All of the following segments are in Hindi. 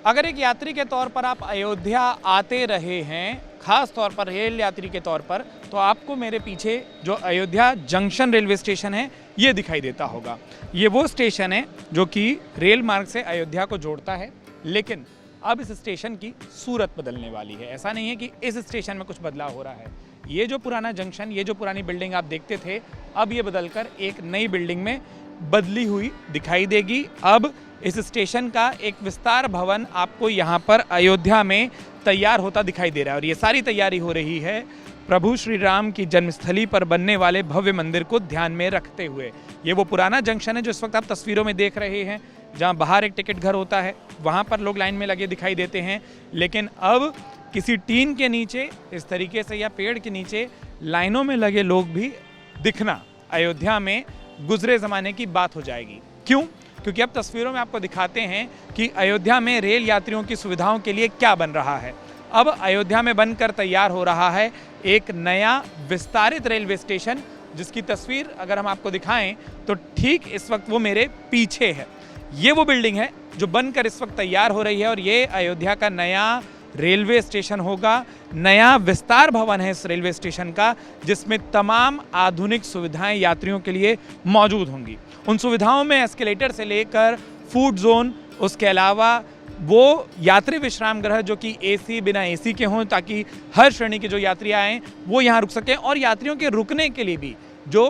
अगर एक यात्री के तौर पर आप अयोध्या आते रहे हैं, खास तौर पर रेल यात्री के तौर पर, तो आपको मेरे पीछे जो अयोध्या जंक्शन रेलवे स्टेशन है ये दिखाई देता होगा। ये वो स्टेशन है जो कि रेल मार्ग से अयोध्या को जोड़ता है, लेकिन अब इस स्टेशन की सूरत बदलने वाली है। ऐसा नहीं है कि इस स्टेशन में कुछ बदलाव हो रहा है। ये जो पुराना जंक्शन, ये जो पुरानी बिल्डिंग आप देखते थे, अब ये बदलकर एक नई बिल्डिंग में बदली हुई दिखाई देगी। अब इस स्टेशन का एक विस्तार भवन आपको यहाँ पर अयोध्या में तैयार होता दिखाई दे रहा है और ये सारी तैयारी हो रही है प्रभु श्री राम की जन्मस्थली पर बनने वाले भव्य मंदिर को ध्यान में रखते हुए। ये वो पुराना जंक्शन है जो इस वक्त आप तस्वीरों में देख रहे हैं, जहाँ बाहर एक टिकट घर होता है, वहाँ पर लोग लाइन में लगे दिखाई देते हैं। लेकिन अब किसी टीन के नीचे इस तरीके से या पेड़ के नीचे लाइनों में लगे लोग भी दिखना अयोध्या में गुजरे ज़माने की बात हो जाएगी। क्यों? क्योंकि अब तस्वीरों में आपको दिखाते हैं कि अयोध्या में रेल यात्रियों की सुविधाओं के लिए क्या बन रहा है। अब अयोध्या में बनकर तैयार हो रहा है एक नया विस्तारित रेलवे स्टेशन, जिसकी तस्वीर अगर हम आपको दिखाएं तो ठीक इस वक्त वो मेरे पीछे है। ये वो बिल्डिंग है जो बनकर इस वक्त तैयार हो रही है और ये अयोध्या का नया रेलवे स्टेशन होगा। नया विस्तार भवन है इस रेलवे स्टेशन का, जिसमें तमाम आधुनिक सुविधाएं यात्रियों के लिए मौजूद होंगी। उन सुविधाओं में एस्केलेटर से लेकर फूड जोन, उसके अलावा वो यात्री विश्राम गृह जो कि एसी बिना एसी के हों, ताकि हर श्रेणी के जो यात्री आएँ वो यहाँ रुक सकें, और यात्रियों के रुकने के लिए भी जो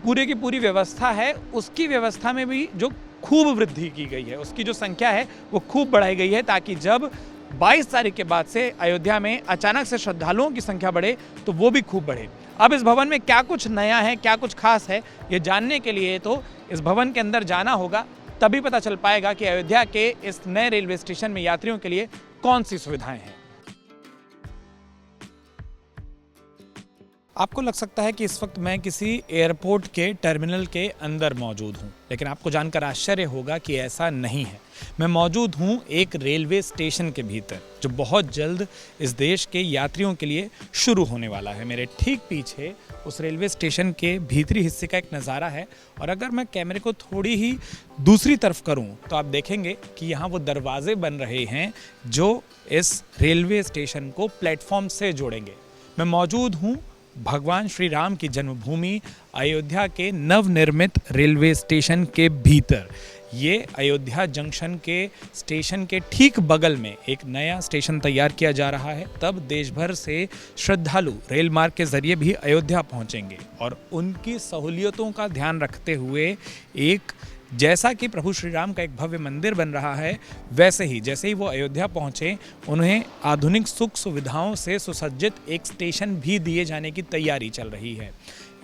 पूरे की पूरी व्यवस्था है, उसकी व्यवस्था में भी जो खूब वृद्धि की गई है, उसकी जो संख्या है वो खूब बढ़ाई गई है, ताकि जब 22 तारीख के बाद से अयोध्या में अचानक से श्रद्धालुओं की संख्या बढ़े तो वो भी खूब बढ़े। अब इस भवन में क्या कुछ नया है, क्या कुछ खास है, ये जानने के लिए तो इस भवन के अंदर जाना होगा, तभी पता चल पाएगा कि अयोध्या के इस नए रेलवे स्टेशन में यात्रियों के लिए कौन सी सुविधाएं हैं। आपको लग सकता है कि इस वक्त मैं किसी एयरपोर्ट के टर्मिनल के अंदर मौजूद हूं, लेकिन आपको जानकर आश्चर्य होगा कि ऐसा नहीं है। मैं मौजूद हूं एक रेलवे स्टेशन के भीतर, जो बहुत जल्द इस देश के यात्रियों के लिए शुरू होने वाला है। मेरे ठीक पीछे उस रेलवे स्टेशन के भीतरी हिस्से का एक नज़ारा है, और अगर मैं कैमरे को थोड़ी ही दूसरी तरफ करूं तो आप देखेंगे कि यहाँ वो दरवाजे बन रहे हैं जो इस रेलवे स्टेशन को प्लेटफॉर्म से जोड़ेंगे। मैं मौजूद हूँ भगवान श्री राम की जन्मभूमि अयोध्या के नवनिर्मित रेलवे स्टेशन के भीतर। ये अयोध्या जंक्शन के स्टेशन के ठीक बगल में एक नया स्टेशन तैयार किया जा रहा है। तब देश भर से श्रद्धालु रेल मार्ग के जरिए भी अयोध्या पहुंचेंगे, और उनकी सहूलियतों का ध्यान रखते हुए एक, जैसा कि प्रभु श्री राम का एक भव्य मंदिर बन रहा है, वैसे ही जैसे ही वो अयोध्या पहुँचे उन्हें आधुनिक सुख सुविधाओं से सुसज्जित एक स्टेशन भी दिए जाने की तैयारी चल रही है।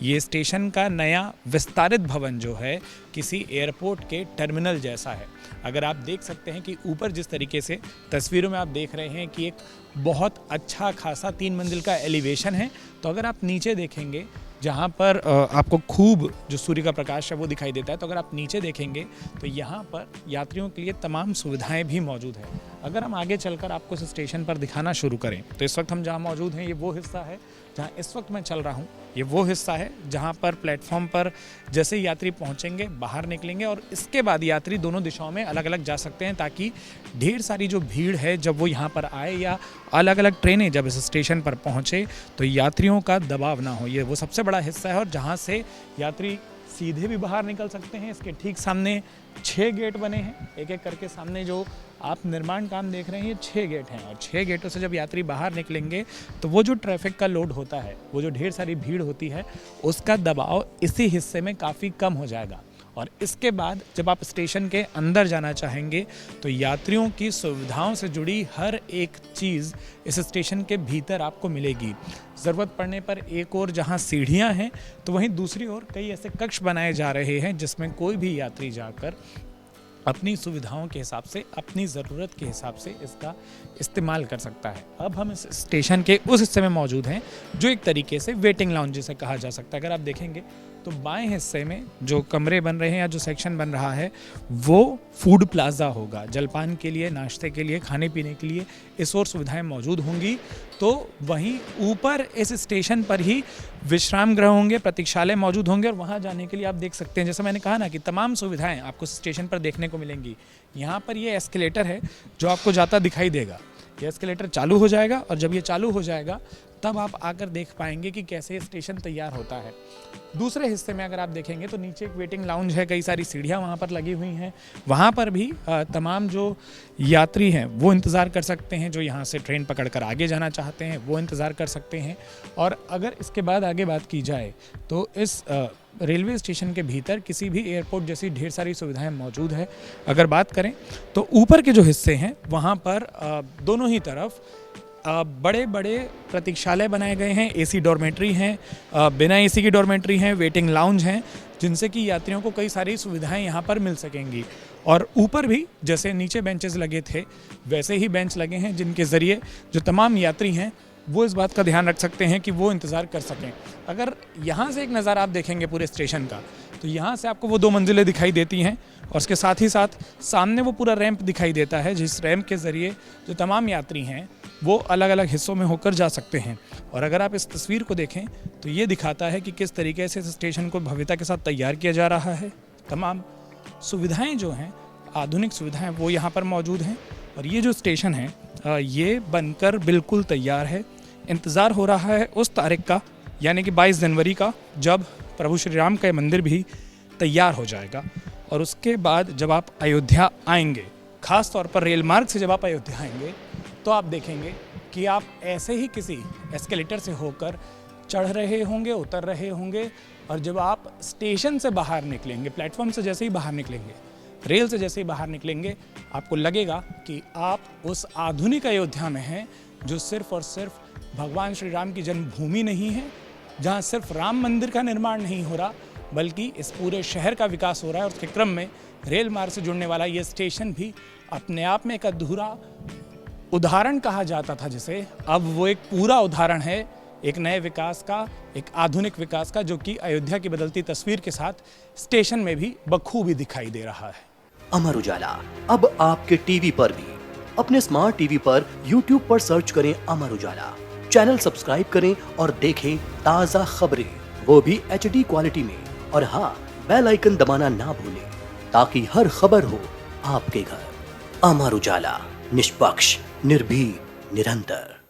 ये स्टेशन का नया विस्तारित भवन जो है किसी एयरपोर्ट के टर्मिनल जैसा है। अगर आप देख सकते हैं कि ऊपर जिस तरीके से तस्वीरों में आप देख रहे हैं कि एक बहुत अच्छा खासा 3 मंजिल का एलिवेशन है, तो अगर आप नीचे देखेंगे जहाँ पर आपको खूब जो सूर्य का प्रकाश है वो दिखाई देता है, तो अगर आप नीचे देखेंगे तो यहाँ पर यात्रियों के लिए तमाम सुविधाएं भी मौजूद है। अगर हम आगे चलकर आपको इस स्टेशन पर दिखाना शुरू करें तो इस वक्त हम जहाँ मौजूद हैं ये वो हिस्सा है जहाँ इस वक्त मैं चल रहा हूँ। ये वो हिस्सा है जहाँ पर प्लेटफॉर्म पर जैसे ही यात्री पहुँचेंगे, बाहर निकलेंगे, और इसके बाद यात्री दोनों दिशाओं में अलग अलग जा सकते हैं, ताकि ढेर सारी जो भीड़ है जब वो यहाँ पर आए या अलग अलग ट्रेनें जब इस स्टेशन पर पहुँचे तो यात्रियों का दबाव ना हो। ये वो सबसे बड़ा हिस्सा है और जहाँ से यात्री सीधे भी बाहर निकल सकते हैं। इसके ठीक सामने 6 गेट बने हैं, एक एक करके। सामने जो आप निर्माण काम देख रहे हैं ये 6 गेट हैं, और 6 गेटों से जब यात्री बाहर निकलेंगे तो वो जो ट्रैफिक का लोड होता है, वो जो ढेर सारी भीड़ होती है, उसका दबाव इसी हिस्से में काफ़ी कम हो जाएगा। और इसके बाद जब आप स्टेशन के अंदर जाना चाहेंगे तो यात्रियों की सुविधाओं से जुड़ी हर एक चीज़ इस स्टेशन के भीतर आपको मिलेगी। ज़रूरत पड़ने पर एक और जहां सीढ़ियां हैं तो वहीं दूसरी ओर कई ऐसे कक्ष बनाए जा रहे हैं जिसमें कोई भी यात्री जाकर अपनी सुविधाओं के हिसाब से, अपनी ज़रूरत के हिसाब से इसका इस्तेमाल कर सकता है। अब हम इस स्टेशन के उस हिस्से में मौजूद हैं जो एक तरीके से वेटिंग लाउंज जिसे कहा जा सकता है। अगर आप देखेंगे तो बाएं हिस्से में जो कमरे बन रहे हैं या जो सेक्शन बन रहा है वो फूड प्लाजा होगा। जलपान के लिए, नाश्ते के लिए, खाने पीने के लिए इस और सुविधाएं मौजूद होंगी। तो वहीं ऊपर इस स्टेशन पर ही विश्राम गृह होंगे, प्रतीक्षालय मौजूद होंगे और वहां जाने के लिए आप देख सकते हैं, जैसे मैंने कहा ना कि तमाम सुविधाएं आपको स्टेशन पर देखने को मिलेंगी। यहाँ पर ये एस्केलेटर है जो आपको जाता दिखाई देगा। ये एस्केलेटर चालू हो जाएगा और जब ये चालू हो जाएगा तब आप आकर देख पाएंगे कि कैसे स्टेशन तैयार होता है। दूसरे हिस्से में अगर आप देखेंगे तो नीचे एक वेटिंग लाउंज है, कई सारी सीढ़ियाँ वहाँ पर लगी हुई हैं। वहाँ पर भी तमाम जो यात्री हैं वो इंतज़ार कर सकते हैं, जो यहाँ से ट्रेन पकड़कर आगे जाना चाहते हैं वो इंतज़ार कर सकते हैं। और अगर इसके बाद आगे बात की जाए तो इस रेलवे स्टेशन के भीतर किसी भी एयरपोर्ट जैसी ढेर सारी सुविधाएं मौजूद है। अगर बात करें तो ऊपर के जो हिस्से हैं वहाँ पर दोनों ही तरफ बड़े बड़े प्रतीक्षालय बनाए गए हैं, एसी डॉर्मेट्री हैं, बिना एसी की डॉर्मेट्री हैं, वेटिंग लाउंज हैं, जिनसे कि यात्रियों को कई सारी सुविधाएं यहाँ पर मिल सकेंगी। और ऊपर भी जैसे नीचे बेंचेस लगे थे वैसे ही बेंच लगे हैं, जिनके ज़रिए जो तमाम यात्री हैं वो इस बात का ध्यान रख सकते हैं कि वो इंतज़ार कर सकें। अगर यहाँ से एक नज़ारा आप देखेंगे पूरे स्टेशन का तो यहाँ से आपको वो 2 मंजिलें दिखाई देती हैं और उसके साथ ही साथ सामने वो पूरा रैंप दिखाई देता है, जिस रैंप के ज़रिए जो तमाम यात्री हैं वो अलग अलग हिस्सों में होकर जा सकते हैं। और अगर आप इस तस्वीर को देखें तो ये दिखाता है कि किस तरीके से इस स्टेशन को भव्यता के साथ तैयार किया जा रहा है। तमाम सुविधाएं जो हैं, आधुनिक सुविधाएं वो यहाँ पर मौजूद हैं। और ये जो स्टेशन है ये बनकर बिल्कुल तैयार है। इंतज़ार हो रहा है उस तारीख का, यानी कि 22 जनवरी का, जब प्रभु श्री राम का मंदिर भी तैयार हो जाएगा। और उसके बाद जब आप अयोध्या आएंगे, ख़ास तौर पर रेल मार्ग से जब आप अयोध्या आएंगे तो आप देखेंगे कि आप ऐसे ही किसी एस्केलेटर से होकर चढ़ रहे होंगे, उतर रहे होंगे। और जब आप स्टेशन से बाहर निकलेंगे, प्लेटफॉर्म से जैसे ही बाहर निकलेंगे, रेल से जैसे ही बाहर निकलेंगे, आपको लगेगा कि आप उस आधुनिक अयोध्या में हैं जो सिर्फ और सिर्फ भगवान श्री राम की जन्मभूमि नहीं है, जहाँ सिर्फ राम मंदिर का निर्माण नहीं हो रहा बल्कि इस पूरे शहर का विकास हो रहा है। और उसके क्रम में रेल मार्ग से जुड़ने वाला ये स्टेशन भी अपने आप में एक अधूरा उदाहरण कहा जाता था जिसे, अब वो एक पूरा उदाहरण है एक नए विकास का, एक आधुनिक विकास का, जो कि अयोध्या की बदलती तस्वीर के साथ स्टेशन में भी बखूबी दिखाई दे रहा है। अमर उजाला अब आपके टीवी पर भी। अपने स्मार्ट टीवी पर YouTube पर सर्च करें अमर उजाला, चैनल सब्सक्राइब करें और देखें ताज़ा खबरें, वो भी HD क्वालिटी में। और हाँ, बेल आइकन दबाना ना भूलें ताकि हर खबर हो आपके घर। अमर उजाला, निष्पक्ष, निर्भीक, निरंतर।